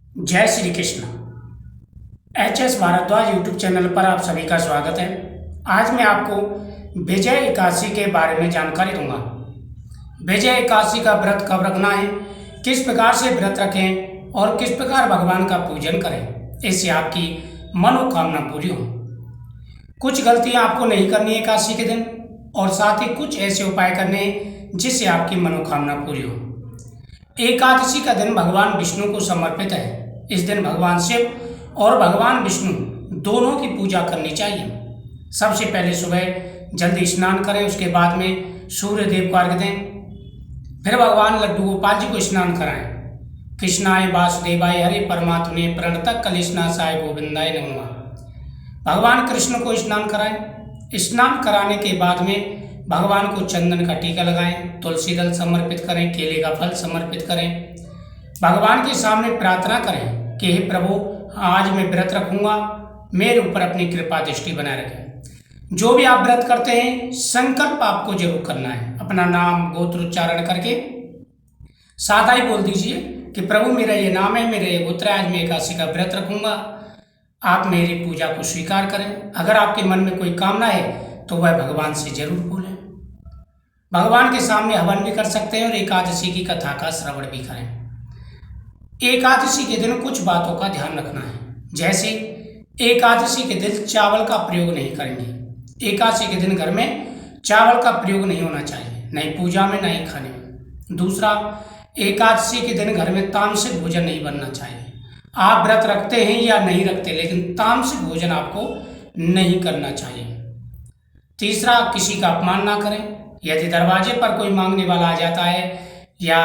जय Shri Krishna. HS. Bharadwaj YouTube channel पर आप सभी का स्वागत है। आज मैं आपको विजय एकादशी के बारे में जानकारी दूंगा। विजय एकादशी का व्रत कब रखना है, किस प्रकार से व्रत रखें और किस प्रकार भगवान का पूजन करें, इससे आपकी मनोकामना पूरी हो। कुछ गलतियां आपको नहीं करनी है एकादशी के दिन, और साथ ही कुछ ऐसे उपाय करने हैं जिससे आपकी मनोकामना पूरी हो। एकादशी का दिन भगवान विष्णु को समर्पित है। इस दिन भगवान शिव और भगवान विष्णु दोनों की पूजा करनी चाहिए। सबसे पहले सुबह जल्दी स्नान करें, उसके बाद में सूर्य देव को अर्घ्य दें। फिर भगवान लड्डू गोपाल जी को स्नान कराएं। कृष्णाय वासुदेवाय हरे परमात्मने प्रणतः कलिस्नासाय गोविंदाय नमः। भगवान कृष्ण को स्नान कराएं। स्नान कराने के बाद में भगवान को चंदन का टीका लगाएं, तुलसी दल समर्पित करें, केले का फल समर्पित करें। भगवान के सामने प्रार्थना करें कि हे प्रभु, आज मैं व्रत रखूंगा, मेरे ऊपर अपनी कृपा दृष्टि बनाए रखें। जो भी आप व्रत करते हैं, संकल्प आपको जरूर करना है। अपना नाम गोत्र उच्चारण करके सादा ही बोल दीजिए कि प्रभु मेरा ये नाम है, मेरा ये गोत्र है, आज मैं एकादशी का व्रत रखूंगा, आप मेरी पूजा को स्वीकार करें। अगर आपके मन में कोई कामना है तो वह भगवान से जरूर बोलें। भगवान के सामने हवन भी कर सकते हैं और एकादशी की कथा का श्रवण भी करें। एकादशी के दिन कुछ बातों का ध्यान रखना है, जैसे एकादशी के दिन चावल का प्रयोग नहीं करेंगे। एकादशी के दिन घर में चावल का प्रयोग नहीं होना चाहिए, नहीं पूजा में, नहीं खाने में। दूसरा, एकादशी के दिन घर में तामसिक भोजन नहीं बनना चाहिए। आप व्रत रखते हैं या नहीं रखते, लेकिन तामसिक भोजन आपको नहीं करना चाहिए। तीसरा, किसी का अपमान ना करें। यदि दरवाजे पर कोई मांगने वाला आ जाता है या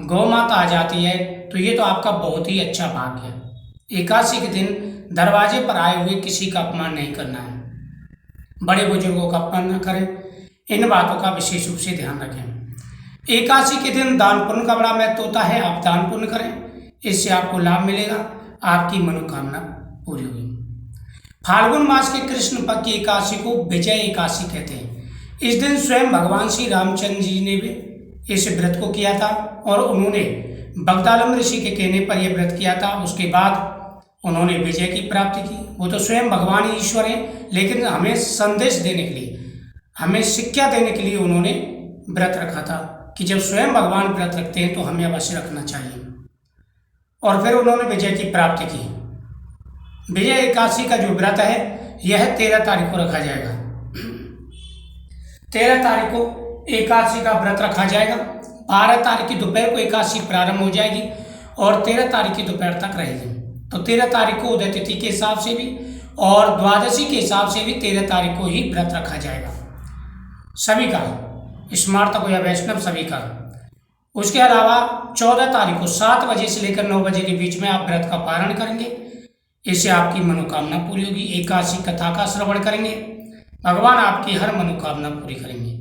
गौ माता आ जाती है तो ये तो आपका बहुत ही अच्छा भाग्य है। एकादशी के दिन दरवाजे पर आए हुए किसी का अपमान नहीं करना है। बड़े बुजुर्गों का अपमान न करें। इन बातों का विशेष रूप से ध्यान रखें। एकादशी के दिन दान पुण्य का बड़ा महत्व होता है। आप दान पुण्य करें, इससे आपको लाभ मिलेगा, आपकी मनोकामना पूरी होगी। फाल्गुन मास के कृष्ण पक्ष की एकादशी को विजय एकादशी कहते हैं। इस दिन स्वयं भगवान श्री रामचंद्र जी ने भी इस व्रत को किया था और उन्होंने बगदालम ऋषि के कहने पर यह व्रत किया था। उसके बाद उन्होंने विजय की प्राप्ति की। वो तो स्वयं भगवान ईश्वर हैं, लेकिन हमें संदेश देने के लिए, हमें शिक्षा देने के लिए उन्होंने व्रत रखा था कि जब स्वयं भगवान व्रत रखते हैं तो हमें अवश्य रखना चाहिए। और फिर उन्होंने विजय की प्राप्ति की। विजय एकादशी का जो व्रत है यह 13 तारीख को रखा जाएगा। 13 तारीख को एकादशी का व्रत रखा जाएगा। 12 तारीख की दोपहर को एकादशी प्रारंभ हो जाएगी और 13 तारीख की दोपहर तक रहेगी। तो 13 तारीख को उदय तिथि के हिसाब से भी और द्वादशी के हिसाब से भी 13 तारीख को ही व्रत रखा जाएगा। सभी का, स्मार्तक हो या वैष्णव, सभी का। उसके अलावा 14 तारीख को 7 बजे से लेकर 9 बजे के बीच में आप व्रत का पारण करेंगे। इससे आपकी मनोकामना पूरी होगी। एकादशी कथा का श्रवण करेंगे, भगवान आपकी हर मनोकामना पूरी करेंगे।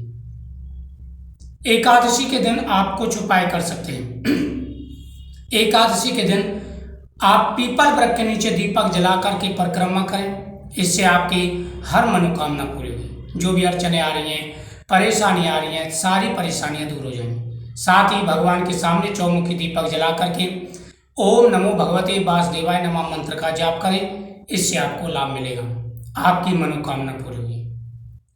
एकादशी के दिन आप कुछ उपाय कर सकते हैं। एकादशी के दिन आप पीपल वृक्ष के नीचे दीपक जलाकर के परिक्रमा करें। इससे आपकी हर मनोकामना पूरी होगी। जो भी अड़चने आ रही हैं, परेशानी आ रही हैं, सारी परेशानियां दूर हो जाएंगी। साथ ही भगवान के सामने चौमुखी दीपक जला करके ओम नमो भगवते वासुदेवाय नमः मंत्र का जाप करें। इससे आपको लाभ मिलेगा, आपकी मनोकामना पूरी होगी।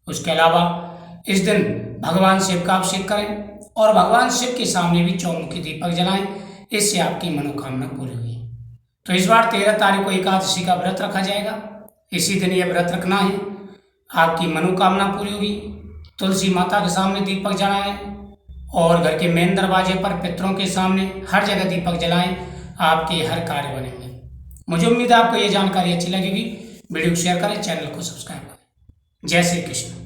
उसके अलावा इस दिन भगवान शिव का अभिषेक करें और भगवान शिव के सामने भी चौमुखी दीपक जलाएं। इससे आपकी मनोकामना पूरी होगी। तो इस बार 13 तारीख को एकादशी का व्रत रखा जाएगा। इसी दिन यह व्रत रखना है, आपकी मनोकामना पूरी होगी। तुलसी माता के सामने दीपक जलाएं और घर के मेन दरवाजे पर, पितरों के सामने, हर जगह दीपक जलाएं। आपके हर कार्य बनेंगे। मुझे उम्मीद है आपको ये जानकारी अच्छी लगेगी। वीडियो को शेयर करें, चैनल को सब्सक्राइब करें। जय श्री कृष्ण।